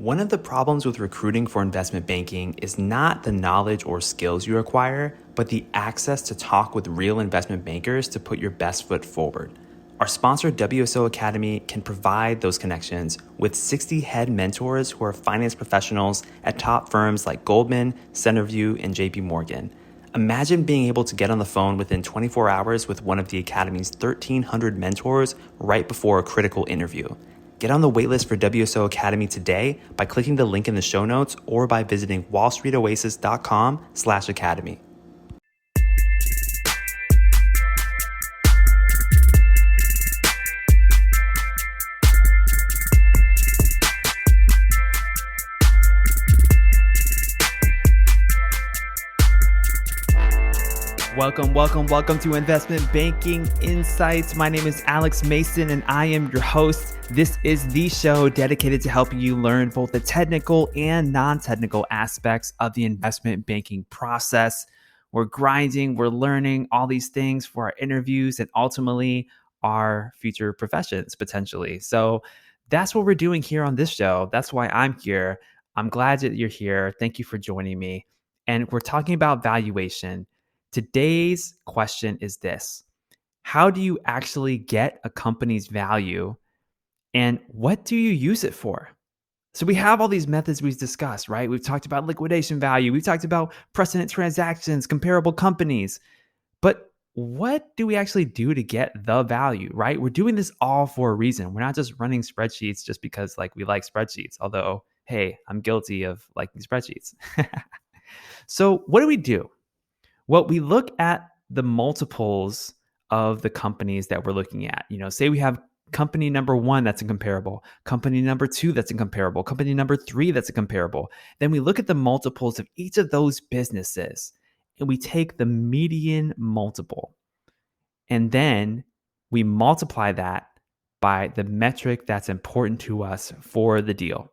One of the problems with recruiting for investment banking is not the knowledge or skills you acquire, but the access to talk with real investment bankers to put your best foot forward. Our sponsor, WSO Academy, can provide those connections with 60 head mentors who are finance professionals at top firms like Goldman, Centerview, and JP Morgan. Imagine being able to get on the phone within 24 hours with one of the Academy's 1,300 mentors right before a critical interview. Get on the waitlist for WSO Academy today by clicking the link in the show notes or by visiting wallstreetoasis.com/academy. Welcome to Investment Banking Insights. My name is Alex Mason and I am your host. This is the show dedicated to helping you learn both the technical and non-technical aspects of the investment banking process. We're grinding, we're learning all these things for our interviews and ultimately our future professions potentially. So that's what we're doing here on this show. That's why I'm here. I'm glad that you're here. Thank you for joining me. And we're talking about valuation. Today's question is this: how do you actually get a company's value and what do you use it for? So we have all these methods we've discussed, right? We've talked about liquidation value. We've talked about precedent transactions, comparable companies. But what do we actually do to get the value, right? We're doing this all for a reason. We're not just running spreadsheets just because we like spreadsheets. Although, hey, I'm guilty of liking spreadsheets. So what do? Well, we look at the multiples of the companies that we're looking at. Say we have company number 1 that's incomparable, company number 2 that's incomparable, company number 3 that's incomparable. Then we look at the multiples of each of those businesses and we take the median multiple and then we multiply that by the metric that's important to us for the deal.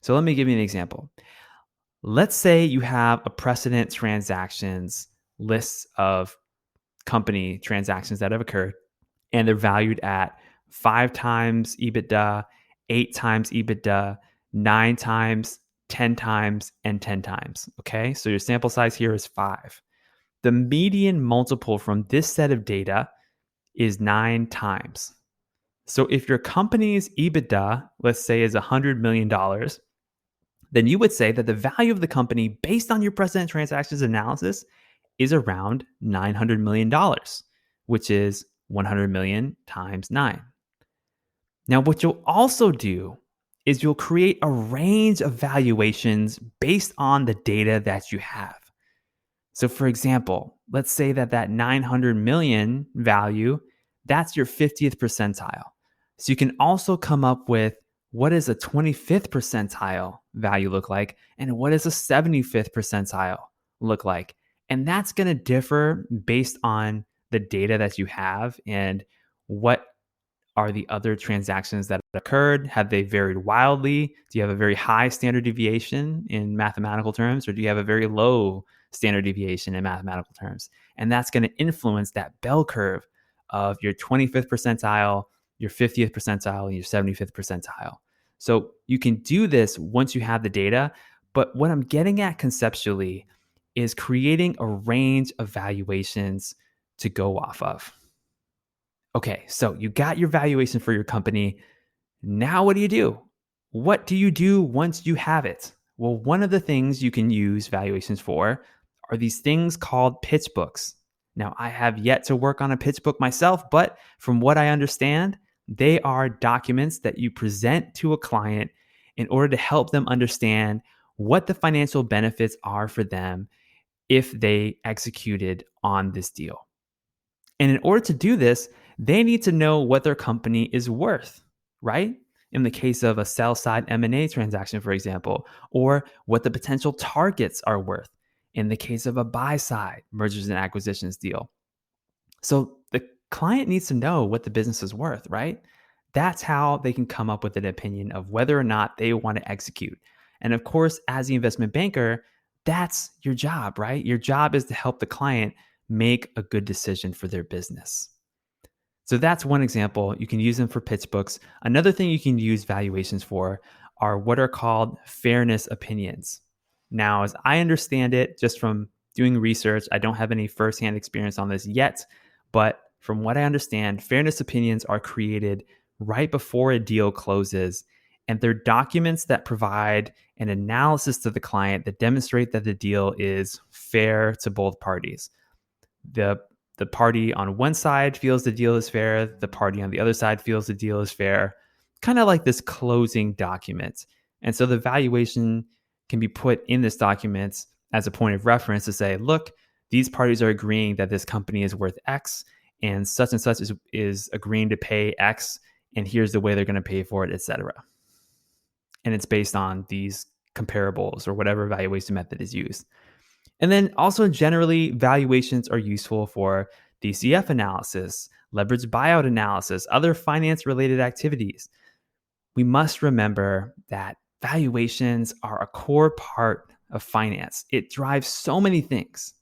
So let me give you an example. Let's say you have a precedent transactions lists of company transactions that have occurred, and they're valued at 5 times EBITDA, 8 times EBITDA, 9 times, 10 times, and 10 times. Okay, so your sample size here is 5. The median multiple from this set of data is 9 times. So if your company's EBITDA, let's say, is $100 million, then you would say that the value of the company based on your precedent transactions analysis is around $900 million, which is 100 million times 9. Now, what you'll also do is you'll create a range of valuations based on the data that you have. So for example, let's say that 900 million value, that's your 50th percentile. So you can also come up with what does a 25th percentile value look like and what does a 75th percentile look like. And that's going to differ based on the data that you have and what are the other transactions that occurred. Have they varied wildly? Do you have a very high standard deviation in mathematical terms, or do you have a very low standard deviation in mathematical terms? And that's going to influence that bell curve of your 25th percentile, your 50th percentile, and your 75th percentile. So you can do this once you have the data. But what I'm getting at conceptually is creating a range of valuations to go off of. Okay, so you got your valuation for your company. Now what do? What do you do once you have it? Well, one of the things you can use valuations for are these things called pitch books. Now, I have yet to work on a pitch book myself, but from what I understand, they are documents that you present to a client in order to help them understand what the financial benefits are for them if they executed on this deal. And in order to do this, they need to know what their company is worth, right? In the case of a sell-side M&A transaction, for example, or what the potential targets are worth in the case of a buy-side mergers and acquisitions deal. So the client needs to know what the business is worth, right? That's how they can come up with an opinion of whether or not they want to execute. And of course, as the investment banker, that's your job, right? Your job is to help the client make a good decision for their business. So that's one example. You can use them for pitch books. Another thing you can use valuations for are what are called fairness opinions. Now, as I understand it, just from doing research, I don't have any firsthand experience on this yet, but from what I understand, fairness opinions are created right before a deal closes, and they're documents that provide an analysis to the client that demonstrate that the deal is fair to both parties. The party on one side feels the deal is fair, the party on the other side feels the deal is fair, kind of like this closing document. And so the valuation can be put in this document as a point of reference to say, look, these parties are agreeing that this company is worth X, and such is agreeing to pay X, and here's the way they're going to pay for it, etc. And it's based on these comparables or whatever valuation method is used. And then also generally, valuations are useful for DCF analysis, leverage buyout analysis, other finance related activities. We must remember that valuations are a core part of finance. It drives so many things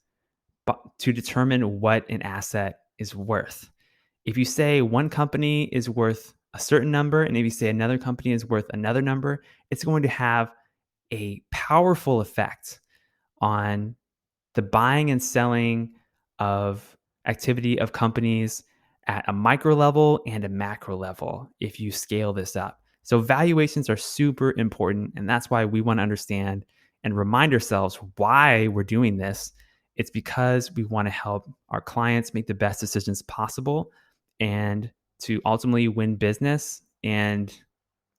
to determine what an asset is worth. If you say one company is worth a certain number, and if you say another company is worth another number, it's going to have a powerful effect on the buying and selling of activity of companies at a micro level and a macro level if you scale this up. So valuations are super important, and that's why we want to understand and remind ourselves why we're doing this. It's because we want to help our clients make the best decisions possible and to ultimately win business and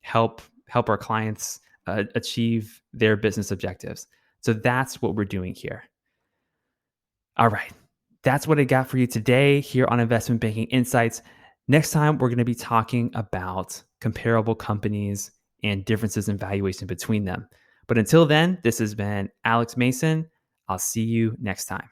help our clients achieve their business objectives. So that's what we're doing here. All right. That's what I got for you today here on Investment Banking Insights. Next time, we're going to be talking about comparable companies and differences in valuation between them. But until then, this has been Alex Mason. I'll see you next time.